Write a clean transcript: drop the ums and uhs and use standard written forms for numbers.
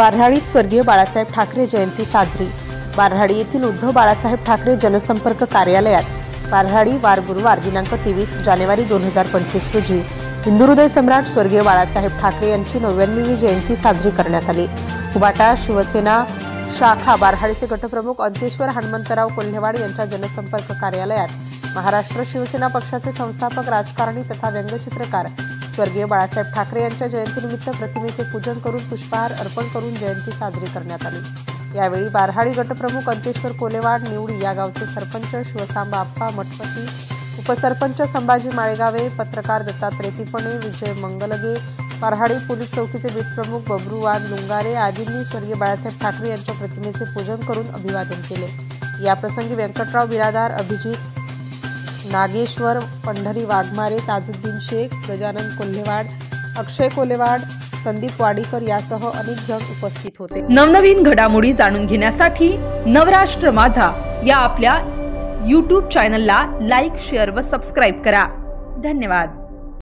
बाऱ्हाडीत स्वर्गीय बाळासाहेब ठाकरे जयंती साजरी। बाऱ्हाडी येथील उद्धव बाळासाहेब ठाकरे जनसंपर्क कार्यालयात बाऱ्हाडी वार गुरुवार दिनांक 23 जानेवारी 2025 रोजी हिंदू हृदय सम्राट स्वर्गीय बाळासाहेब ठाकरे यांची 99वी जयंती साजरी करण्यात आली। उबाटा शिवसेना शाखा बाऱ्हाडीचे गटप्रमुख अंतेश्वर हनुमंतराव कोल्हेवाड यांच्या जनसंपर्क कार्यालयात महाराष्ट्र शिवसेना पक्षाचे संस्थापक, राजकारणी तथा व्यंगचित्रकार स्वर्गीय बाळासाहेब ठाकरे यांच्या जयंतीनिमित्त प्रतिमेचे पूजन करून पुष्पहार अर्पण करून जयंती साजरी करण्यात आली। यावेळी बाऱ्हाडी गटप्रमुख अंतेश्वर कोल्हेवाड निवडी या गावचे सरपंच शिवसांबा आप्पा मठपती, उपसरपंच संभाजी माळेगावे, पत्रकार दत्तात्रय तिपणे, विजय मंगलगे, बाऱ्हाडी पोलीस चौकीचे बीट प्रमुख बबरूवान लुंगारे आदींनी स्वर्गीय बाळासाहेब ठाकरे यांच्या प्रतिमेचे पूजन करून अभिवादन केले। या प्रसंगी व्यंकटराव बिरादार, अभिजित नागेश्वर, पंढरी वाघमारे, ताजुद्दीन शेख, गजानन कोल्हेवाड, अक्षय कोल्हेवाड, संदीप वाडीकर यासह अनेक जण उपस्थित होते। नवनवीन घडामोडी जाणून घेण्यासाठी नवराष्ट्र माझा या आपल्या YouTube चॅनलला लाईक, शेअर व सबस्क्राईब करा। धन्यवाद।